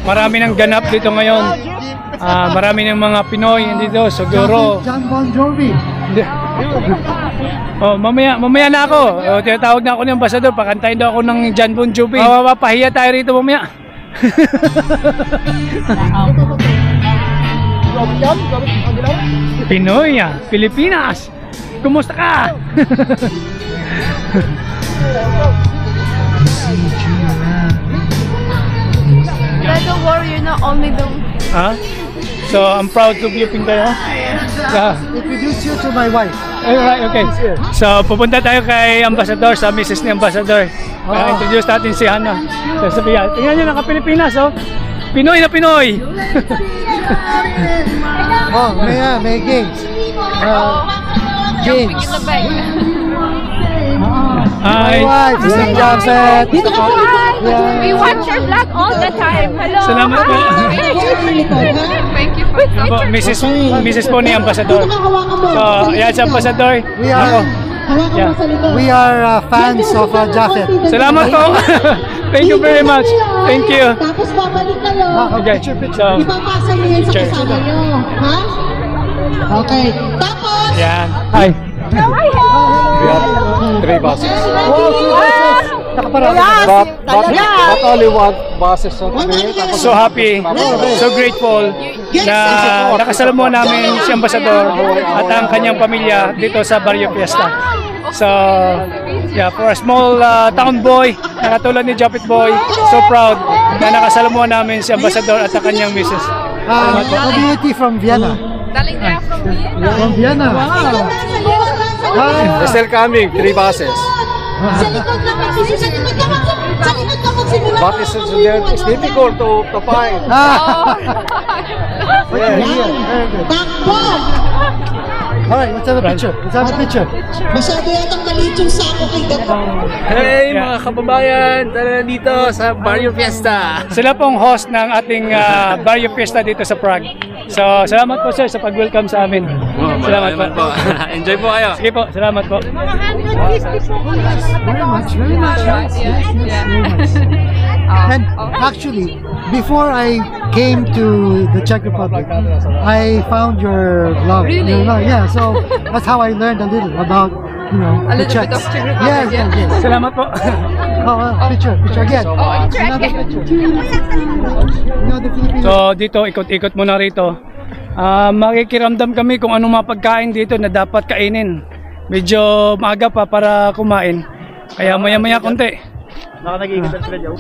marami ng ganap dito ngayon. Marami ng mga Pinoy dito, siguro. John Bon Jovi. Oh, mamaya na ako. Tinatawag na ako ng ambasador, pakantayin daw ako ng John Bon Jovi. Mapapahiya tayo rito mamaya. Pinoy, Pilipinas. Kumusta ka? Don't worry, you're not only the... So, I'm proud to be a Pinay, Introduce you to my wife. Alright, okay. So, pupunta tayo kay Ambassador, sa Mrs. ni Ambassador. Introduce natin si Hannah. So, sabihan, tingnan nyo, naka-Pilipinas, Pinoy na Pinoy! May games. Jumping in the bag. My wife, Mr. Jafet. We watch your vlog all the time. Hello. Salamat po. Thank you for Mrs. po ni Ambassador. So, yan si Ambassador. We are fans of Jafet. Salamat po. Thank you very much. Thank you. Tapos babalik kayo. Okay. So, ipapasa niyo yan sa kasama niyo. Ha? Okay. Tapos, yan. Hi. We have 3 buses. But only 1 buses today. So happy, so grateful na nakasalamuhan namin si Ambassador at ang kanyang pamilya dito sa Barrio Fiesta. So, yeah, for a small town boy, na katulad ni Japit Boy, so proud na nakasalamuhan namin si Ambassador at ang kanyang misis. Community from Vienna. Daling kaya from Vienna. From Vienna. They're still coming, 3 buses. sa likod na magsisimula. Sa likod na magsimula. But it's difficult to find. Takbo! Alright, let's have a picture. Let's have a picture. Masyado yatang maliit yung sako kay Gato. Hey mga kababayan, tara dito sa Barrio Fiesta. Sila pong host ng ating Barrio Fiesta dito sa Prague. So, salamat po sir sa pag-welcome sa amin. Salamat po. Enjoy po kayo. Sige po, salamat po. Very much, very much. Yes, very much. And actually, before I came to the Czech Republic, I found your vlog. Really? Your vlog. Yeah, so that's how I learned a little about, you know, A the little bit Czechs. of Czech Republic, Yes, yeah. yes, yes. Salamat po. Picture again. Another Check. picture. Another Filipino. So, dito, ikot-ikot muna rito. Makikiramdam kami kung anong mga pagkain dito na dapat kainin. Medyo maaga pa para kumain. Kaya maya-maya konti. Nag-iingat sila dyan.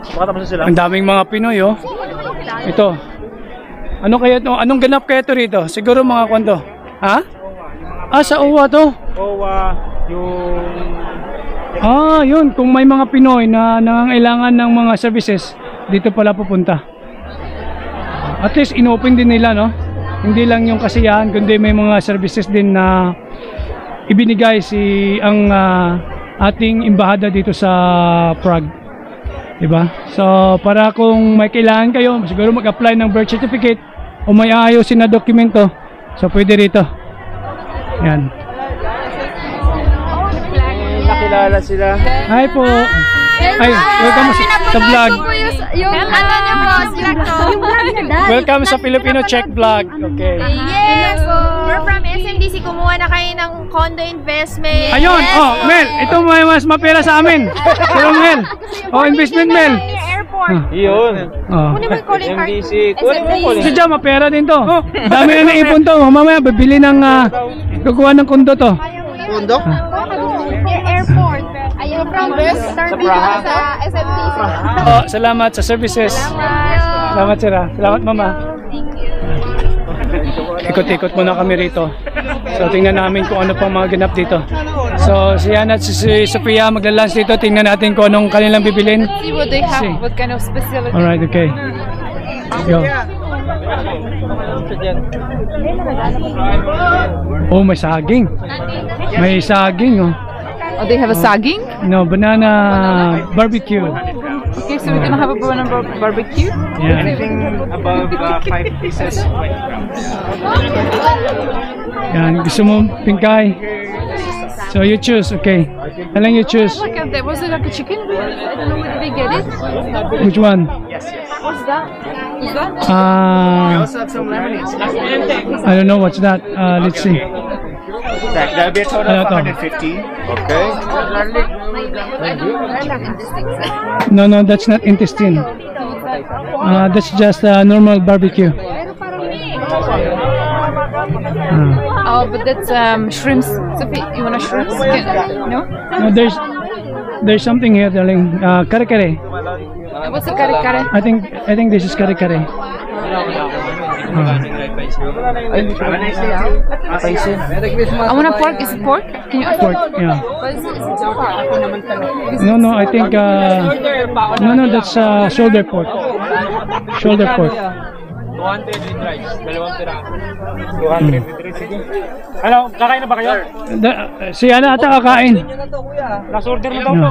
Makatapos sila. Ang daming mga Pinoy, oh. Ito. Ano kaya ito? Anong ganap kaya ito rito? Siguro mga kwento. Ha? Sa UWA to. Yun. Kung may mga Pinoy na nangangailangan ng mga services, dito pala pupunta. At least inopen din nila, no? Hindi lang yung kasiyahan, kundi may mga services din na ibinigay ang ating embahada dito sa Prague. Diba? So, para kung may kailangan kayo, siguro mag-apply ng birth certificate o may aayusin na dokumento, so pwede rito. Yan. Nakilala sila. Hi po. Ay, welcome sa vlog. Yung ano niyo boss, Welcome sa Filipino Czech vlog. Okay. Yes! We're from SMDC. Kumuha na kayo ng condo investment. Ayun, Mel, ito may mas mapera sa amin. Pero Mel, investment Mel. Airport. Yun. Kunin mo yung calling card. MDC. Kunin mo yung calling. Si Jam, mapera din to. Dami na naipon to. Mamaya, bibili ng, kukuha ng kondo to. Kondo? Airport. Ayun, from Prague sa SMDC. Salamat sa services. Salamat sir. Salamat mama. Ikot-ikot muna kami rito. So tingnan namin kung ano pang mga ganap dito. So si Yana at si Sophia magla-lunch dito. Tingnan natin kung anong kanilang bibilin. See what they have, what kind of specialty. Alright, okay. Yo. Oh, may saging. May saging, oh. Oh, they have a saging? No, banana barbecue. Okay, so we're gonna have a banana barbecue? Yeah. Anything above 5 pieces. Yan, gusto mo pingkay? So you choose, okay. Alang you choose. Look at that. Was it like a chicken? I don't know where did they get it. Which one? What's that? What's that? Also have some lemonades. I don't know what's that. Let's see. That'll be a total Ano of to? 150. Okay. No, that's not intestine. That's just normal barbecue. Oh, but that's shrimps. Sophie, you want a shrimps? No? No, there's something here, darling. Kare kare. What's the kare kare? I think this is kare kare. I want a pork. Is it pork? Can you Pork, yeah. What is it? Is it so far? No, I think no, that's shoulder pork. Shoulder pork. 200 with rice. Dalawang piraso. 200 with rice. Sige. Ano, kakain na ba kayo? Si Ana ata kakain. Last order na daw to.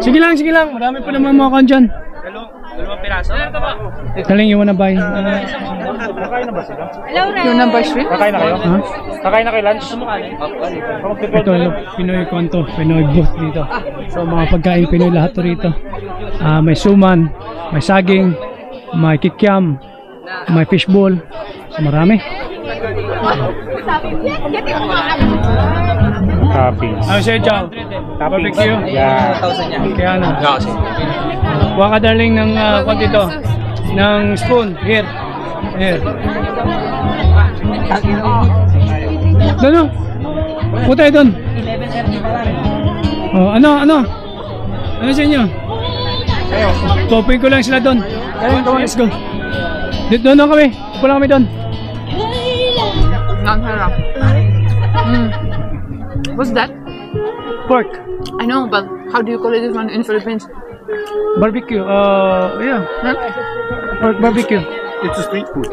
Sige lang. Marami pa naman mga kan dyan. Dalawang piraso. Taling you wanna buy? Kakain na ba sila? You want to buy shrimp? Kakain na kayo? Huh? Kakain na kayo lunch? Ito, Pinoy konto, Pinoy booth dito. So mga pagkain Pinoy lahat to rito. May suman, may saging, may kikiam, may fishball. So marami. Toppings. Ano siya, Jow? Barbecue? Yeah. Kaya na. Kuha ka darling ng kwan dito. Ng spoon. Here. Doon. Punta tayo doon. Oh, ano? Ano sa inyo? Popoy ko lang sila doon. Let's go. Doon na kami. Pula kami doon. What's that? Pork. I know, but how do you call it this one in Philippines? Barbecue. Yeah. Pork barbecue. It's a street food.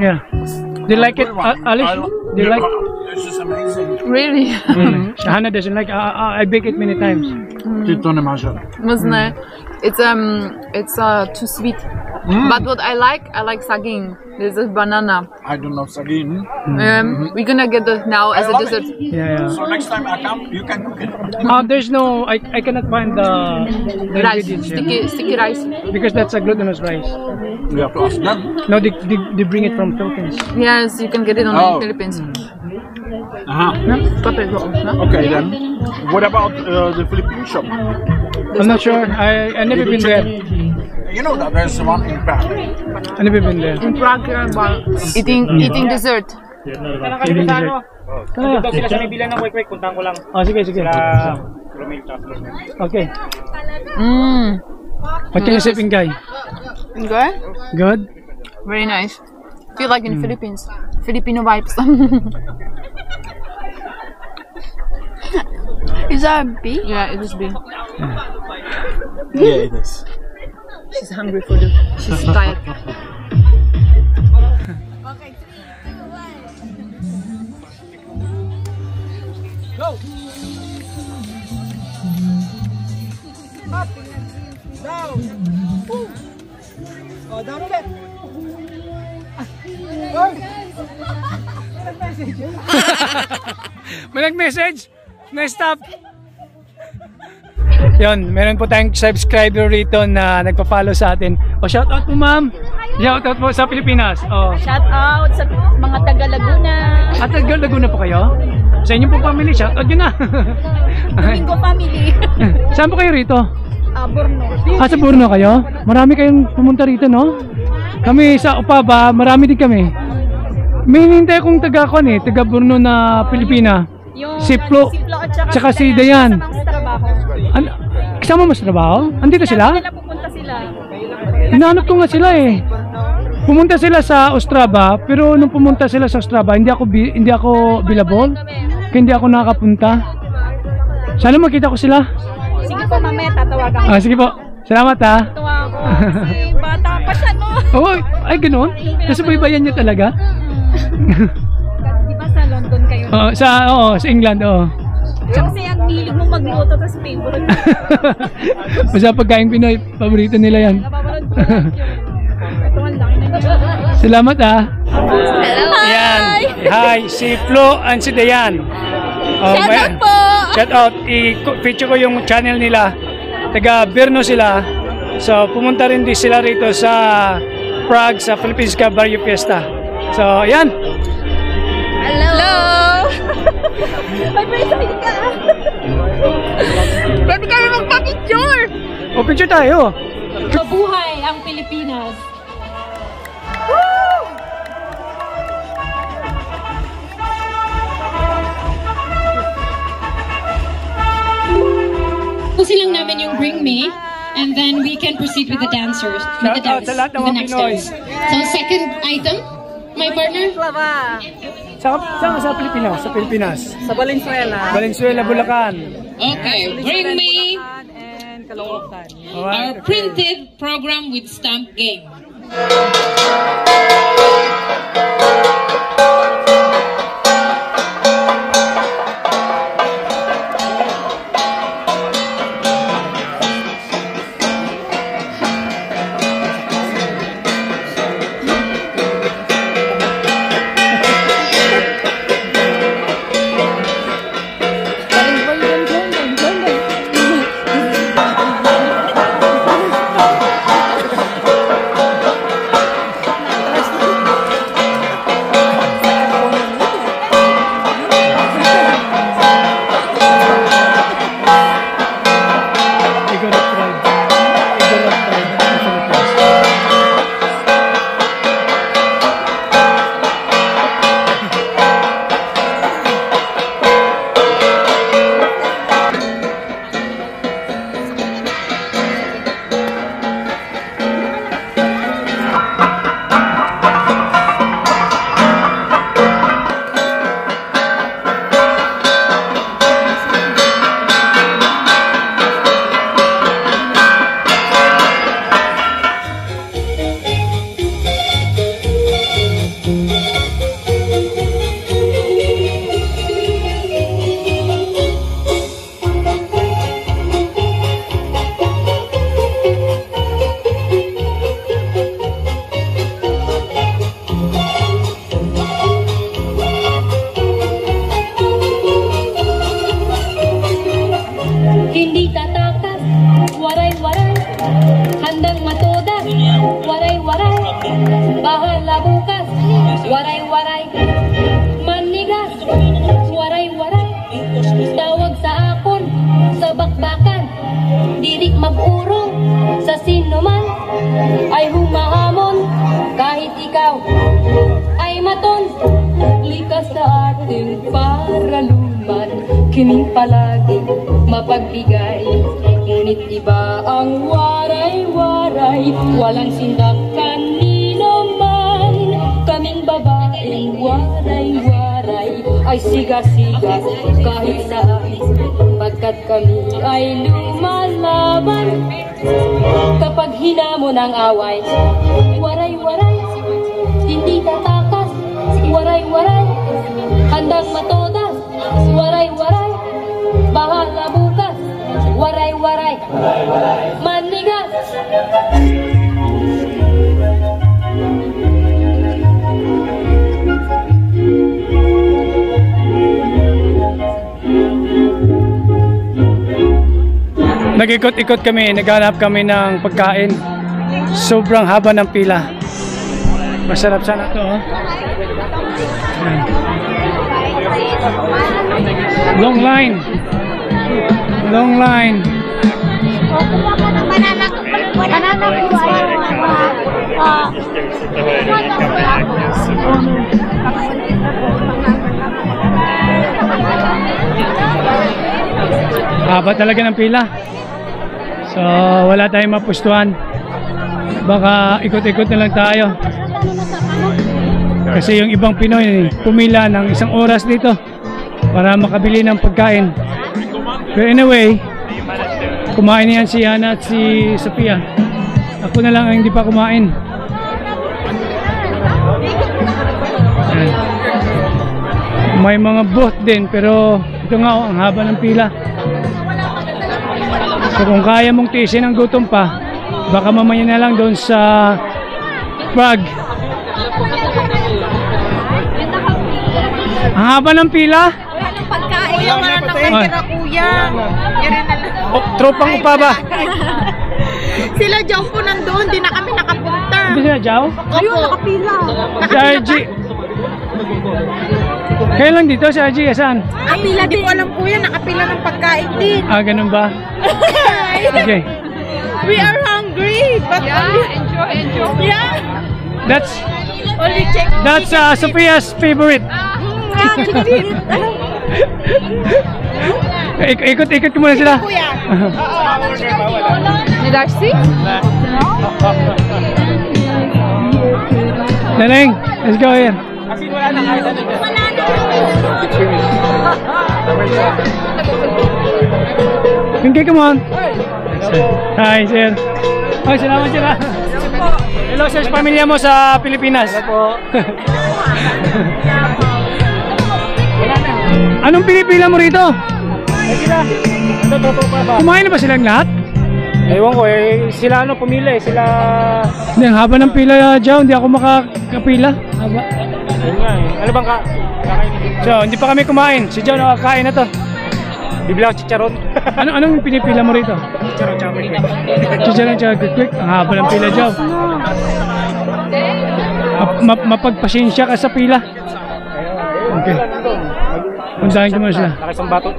Yeah. Do you like it, Alice? Do you like? This is amazing. Really? Hannah doesn't like. I bake it many times. Wasn't it's too sweet. But what I like saging. This is banana. I don't know sagin. We're gonna get that now as a dessert. Yeah. So next time I come, you can cook it. There's no. I cannot find the Rice, ingredients here. sticky rice. Because that's a glutinous rice. You have to ask them. No, they bring it from Philippines. Yes, you can get it only in Philippines. Okay then. What about the Philippine shop? I'm not sure. I never been there. You know that there's one in Prague. I never been there. In Prague, eating dessert. Eating dessert. Dito sila sa may bilan ng Wake, puntahan ko lang. Oh, sige. Okay. What can you say, Pingay? Good. Good? Very nice. Feel like in Philippines. Filipino vibes. Is that a bee? Yeah, it is big. Yeah, it is. She's hungry for the. She's tired. Okay, 3, 2, 1. Go! Up! Down! Oh, down ulit! May nag-message? Na-stop. Yun, meron po tayong subscriber rito na nagpa-follow sa atin. O, shoutout po ma'am. Shoutout po sa Pilipinas. O. Shout out sa mga taga Laguna. At taga Laguna po kayo? Sa inyo po family, shoutout yun na. Domingo family. Saan po kayo rito? Borno. Sa Borno kayo? Marami kayong pumunta rito, no? Kami sa Opaba, marami din kami. May hinintay akong taga Borno na Pilipina. Si Flo, tsaka si Dayan. Kasama mo sa trabaho? Andito sila? Pupunta sila. Hinahanap ko nga sila eh. Pumunta sila sa Ostrava, pero nung pumunta sila sa Ostrava, hindi ako billable. Kaya hindi ako nakakapunta. Sana makita ko sila. Sige po, mamaya tatawagan. Sige po. Salamat ha. Tuwa ako. Si bata pa siya, no? Oh, ay ganoon? Nasubaybayan niyo talaga? Di ba sa London kayo? Sa England, oo. Kasi ang hilig mo magluto, tapos favorite. Basta pagkain Pinoy, paborito nila yan. Napapanood ko lang yun. Ito ang laki na yun. Salamat ha. Hello. Yan. Hi, si Flo and si Dayan. Shout out po! Shout out. I-feature ko yung channel nila. Taga Birno sila. So, pumunta rin din sila rito sa Prague, sa Philippines Barrio Fiesta. So, ayan. Hello! Ay, may excited ka! Pwede kami magpa-picture! O, picture tayo. Mabuhay ang Pilipinas! Pusin lang namin yung Bring Me, and then we can proceed with the dancers, with the dance, with the next dance. So second item, my partner. Saan sa Pilipinas? Sa Pilipinas. Sa Valenzuela. Valenzuela, Bulacan. Okay, Bring Me, And Caloocan. our printed program with stamp game. Waray-waray, manigas, waray-waray, tawag sa akon, sa bakbakan, didik mag-urong, sa sinuman, ay humahamon, kahit ikaw, ay maton, likas sa ating paraluman, kiming palagi, mapagbigay, ngunit iba ang waray-waray, walang sindak kanino man. Kaming babaeng waray-waray ay siga-siga kahit saan, pagkat kami ay lumalaban. Kapag hinamon ang away, waray-waray, hindi tatakas, waray-waray, handang matodas, waray-waray, bahala bukas, waray-waray, manigas. Nag-ikot-ikot kami, naghanap kami ng pagkain. Sobrang haba ng pila. Masarap sana to, oh. Long line. Long line. Haba talaga ng pila. So, wala tayong mapustuhan. Baka ikot-ikot na lang tayo. Kasi yung ibang Pinoy pumila ng 1 oras dito para makabili ng pagkain. Pero anyway, kumain niyan si Hana at si Sophia. Ako na lang ang hindi pa kumain. Ayan. May mga booth din, pero ito nga, oh, ang haba ng pila. So kung kaya mong tiisin ang gutom pa, baka mamaya na lang doon sa Prague. Ang haba ng pila? pagkain. Kuya, wala na kayo tira, kuya. Yari na lang. Oh, tropang Upaba. Sila Jow po nandun, di na kami nakapunta. Hindi sila, Jao? Ayun, nakapila. Si RG. Kayo lang dito, si RG, saan? Nakapila, di ko alam kuya, nakapila ng pagkain din. Ah, ganun ba? Okay. We are hungry, but Enjoy. yeah, That's only check. Sophia's favorite. Ikot-ikot ko muna sila. Kuya. Ni Darcy? Naneng, let's go here. Kasi wala na kahit ano dyan. Okay, come on. Hi, sir. Ay, salamat sir. Hello, sir, sa pamilya mo sa Pilipinas. Hello po. Anong pinipila mo rito? Kumain na ba silang lahat? Ewan ko eh, sila ano pumili, sila... Hindi, ang haba ng pila, Jow. Hindi ako makakapila. Haba. Yun nga eh. Ano bang kakainin? So, hindi pa kami kumain. Si Jow nakakain na to. Bibili ako chicharon. Anong pinipila mo rito? Chicharon tsaka may quick. Chicharon tsaka quick. Ang haba ng pila, Jow. Mapagpasensya ka sa pila. Okay. Puntahan ko muna sila.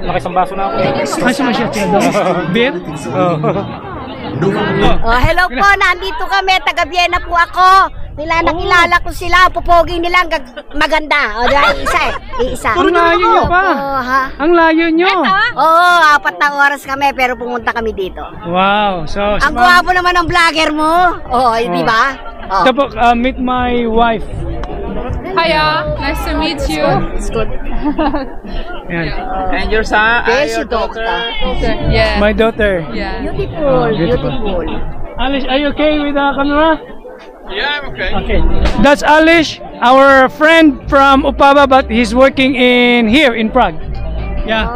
Nakisang baso na ako. Ah, sumasyat sila doon? Beer? Oh, hello po, nandito kami, taga Vienna po ako. Nakilala ko sila, pupoging nila maganda. O, isa. Ang layo nyo pa. Ang layo nyo. Oo, 4 na oras kami, pero pumunta kami dito. Wow. So, ang gwapo naman ng vlogger mo. Oo, di ba? Ito po, meet my wife. Hiya, nice to meet you. It's good. Yan. And your son, Your daughter. Yeah. My daughter. Yeah. Beautiful. Alish, are you okay with the camera? Yeah, I'm okay. Okay. That's Alish, our friend from Upaba, but he's working here in Prague. Yeah.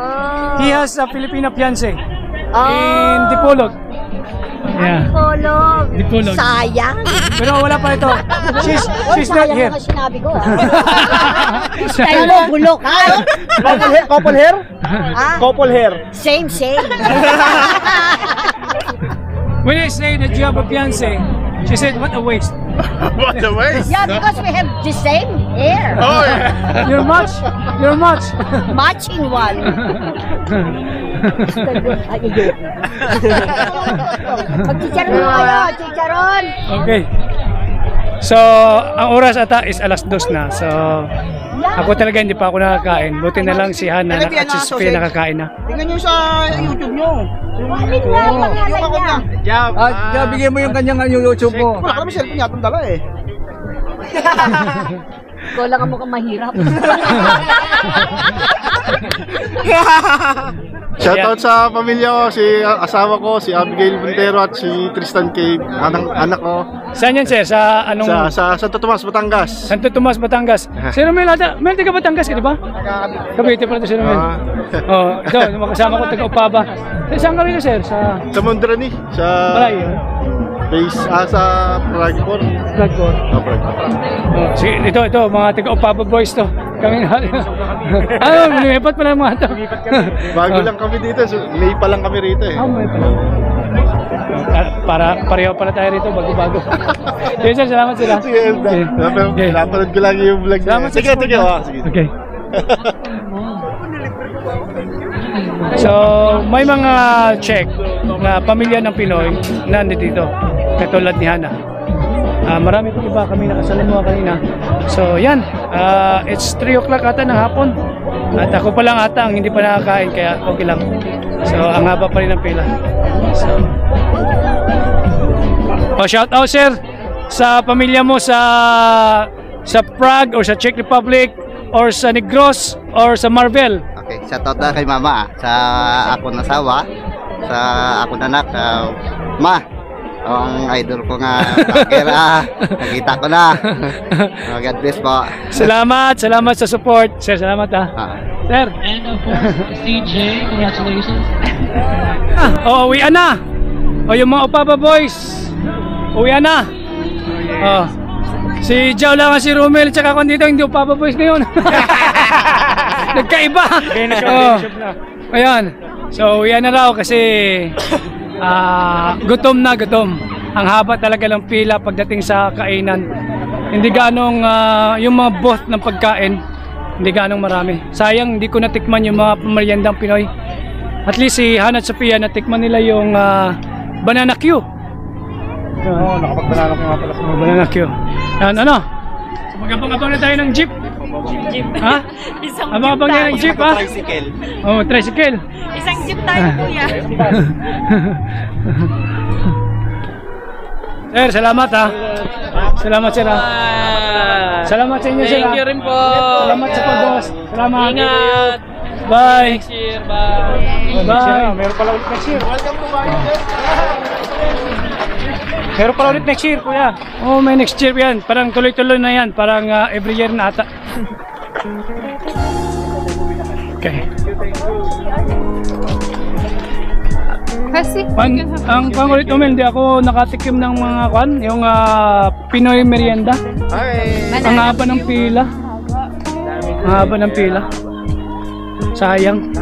He has a Filipino fiancé in Dipolog. Yeah. Dipolog. Sayang. Pero wala pa ito. She's not here. Sayang sinabi ko. Tayo mo, bulok. Couple hair? Couple hair. Same. When I say that you have a fiancé, she said, what a waste. What a waste. Yeah, because we have the same hair. Oh, yeah. You're much. Matching one. Magchicharon mo kayo, chicharon. Okay. So, ang oras ata is 2:00 na. So, ako talaga hindi pa ako nakakain. Buti na lang si Hana at si Sophia nakakain na. Tingnan nyo sa YouTube nyo. Walin na ang pangalan niya. Jab, bigyan mo yung kanyang YouTube mo. Wala ka naman cellphone yatong dala eh. Ikaw lang ang mukhang mahirap. Shoutout sa pamilya ko, si asawa ko, si Abigail Montero at si Tristan K, anak ko. Saan yan, sir? Sa anong... Sa Santo Tomas, Batangas. Santo Tomas, Batangas. Si Romel, Mel, taga Batangas ka, di ba? Cavite pala ito si Romel. Oh, ito, makasama ko taga Upaba. Saan ka rin, sir? Sa Mondrani, sa... Malayo. Sa Pragport. Pragport. Oh, sige, ito, mga taga Upaba boys to. Kami na. Lumipat pala mga ito. Bago lang kami dito, May pa lang kami rito eh. May pa lang. Pareho pala tayo rito, bago-bago. Yes, sir, salamat sila. Sige, napanood ko lang yung vlog niya. Sige. Okay. So, may mga Czech na pamilya ng Pinoy na nandito, katulad ni Hana. Marami pong iba kami nakasalamuha kanina. So, yan. It's 3 o'clock ata ng hapon. At ako pa lang ata ang hindi pa nakakain, kaya okay lang. So, ang haba pa rin ng pila. So, shout out, sir, sa pamilya mo sa Prague or sa Czech Republic or sa Negros or sa Marvel. Okay, shout out na kay mama, sa ako na sawa, sa ako na anak, ma. Ang idol ko nga vlogger, nakita ko na. God bless po. Salamat sa support. Sir, salamat Sir. And of course, CJ, congratulations. Uwian na. Yung mga Upaba boys, uwian na. Si Jow lang, si Romel, tsaka kung dito, hindi Upaba boys ngayon. Nagkaiba. na. Ayan. So, yan na raw kasi gutom na gutom. Ang haba talaga ng pila pagdating sa kainan. Hindi ganong yung mga booth ng pagkain, hindi ganong marami. Sayang hindi ko natikman yung mga meriendang Pinoy. At least si Hana at Sophia natikman nila yung banana Q. Oo, nakapag-banana ko nga pala. Banana Q. Yan, ano? So, magabang-abang na tayo ng jeep. Ha? Isang Abang-abang na ng jeep, ha? Tricycle. Oh, tricycle. Isang jeep tayo, kuya. Sir, salamat ha. Salamat sir ha. Salamat sa inyo sir. Thank you rin po. Salamat sa pag-host. Salamat. Ingat. Bye. Next year. Bye. Bye. Meron pala ulit next year. Meron pala ulit next year, kuya. Oh, may next year yan. Parang tuloy-tuloy na yan. Parang every year na ata. Okay. Kasi, Ang pangulit umil, hindi ako nakatikim ng mga kwan, yung Pinoy merienda. Ang haba ng pila. Ang haba ng pila. Sayang.